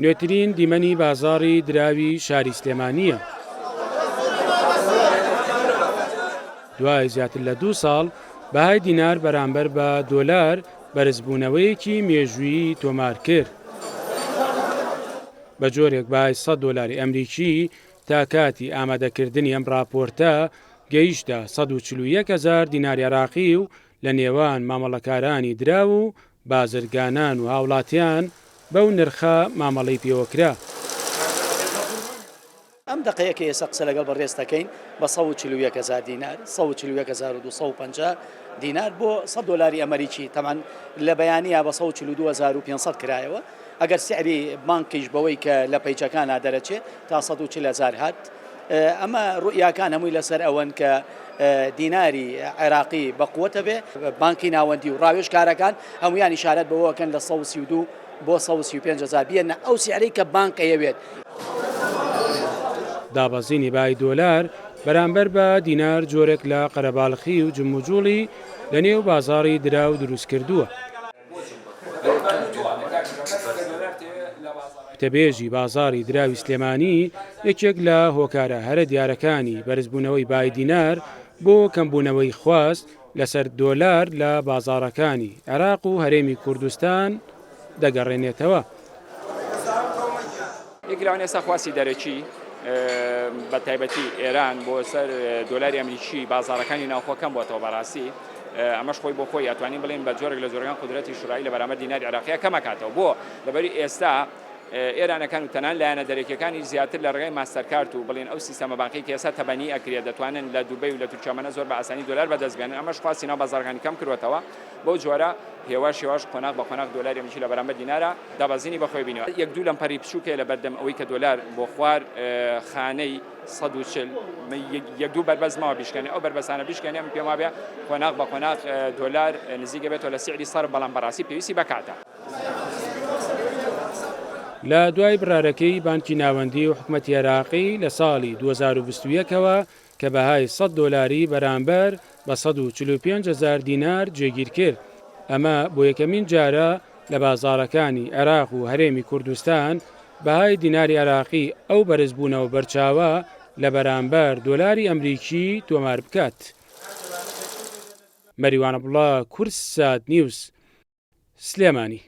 نوێترین دیمەنی بازاڕی دراوی شاری سلێمانیە. دوای زیاتر لە 2 ساڵ بەهای دینار بەرامبەر بە دۆلار بەرزبوونەوەیەکی مێژوویی تۆمار کرد. بە جۆرێک بەهای 100 دۆلاری ئەمریکی تا کاتی ئامادەکردنی ئەم راپۆرتە گەیشتە 141,000 دیناری عێراقی و لە نێوان مامەڵەکارانی دراو و بازرگانان و هاوڵاتیان بەو نرخە مامەڵەی پێوەکرا. ئەم دقەیەکە ئێستا قسە لەگەڵ بەڕێز دەکەین بە 141,000 دینار 141,250 دینار بۆ 100 دۆلاری ئەمریکی تەمان لە بەیانیە بە 142,500 کرایەوە ئەگەر سعری بانکیش بەوەی کە لە پەیچەکانە دەرەچێت تا 140,000 هات. ئەمە ڕوئیاکان هەمووی لەسەر ئەوەن کە دیناری عێراقی بەقووەتە بێ بانکی ناوەندی و ڕاوێژکارەکان هەمویان ئیشارەت بەوەکەن لە 132 بۆ 135,000 بێنە ئەو سیعرەی کە بانک ئەیەوێت. دابەزینی بای دۆلار بەرامبەر بە دینار جۆرێک لە قەرەباڵخی و جموجوڵی لە نێو بازاڕی دراو دروست کردووە. تەبێژی بازاڕی دراوی سلێمانی یەکێک لە هۆکارە هەرە دیارەکانی بەرزبوونەوەی بای دینار بۆ کەمبوونەوەی خواست لەسەر دۆلار لە بازاڕەکانی عێراق و هەرێمی کوردستان دەگەڕێنێتەوە. یەکلاوان ئێستا خواستی دەرەکی بە تایبەتی ئێران بۆ سەر دۆلاری ئەمریکی بازاڕەکانی ناوخۆکەم بۆتەوە بەڕاستی ئەمەش خۆی بۆ خۆی ئەتوانین بڵێن بە جۆرێک لە زۆرگان قودرەتی شوڕایی لە بەرامبەر دیناری عێراقیە کەمەکاتەوە بۆ لەبەری ئێستا ئێرانەکان و تەنان لایەنە دەرەکیەکانی زیاتر لە ڕێگەی ماستەرکارت و بڵێن ئەو سیستەمە بانکی کە ئێستا تەبەنی ئەکرێت دەتوانن لە دووبەی و لە تورکیامانە زۆر بە ئاسانی دۆلار بەدەستبێنن ئەمەش خواستی ناو بازاڕەکانی کەم کردوێتەوە بەو جۆرە هێواش قۆناغ بە قۆناغ دۆلاری ئەمریکی لە بەرامبەر دینارە دابەزینی بەخۆی بینەوە. یەک دوو لەمپەری بچووکە لە بەردەم ئەوەی کە دۆلار بۆ خوار خانەی 140 یەک دوو بەربەز ماوە بیشکێنێ ئەو بەربەسانە بیشکێنێ پێم وابێ قۆناغ بە قۆناغ دۆلار نزیکە بێتەوە لە سعری سەر بەڵام بەڕاستی پێویستی بکاتە. لە دوای برارەکەی بانکی ناوەندی و حکومەتی عێراقی لە ساڵی 2021ەوە کە بەهای 100 دۆلاری بەرامبەر بە 145,000 دینار جێگیر کرد. ئەمە بۆ یەکەمین جارە لە بازاڕەکانی عێراق و هەرێمی کوردستان بەهای دیناری عێراقی ئەو بەرزبوونەوە بەرچاوە لە بەرامبەر دۆلاری ئەمریکی تۆمار بکات. مەریوان عەبدوڵڵا، کورسات نیوز، سلێمانی.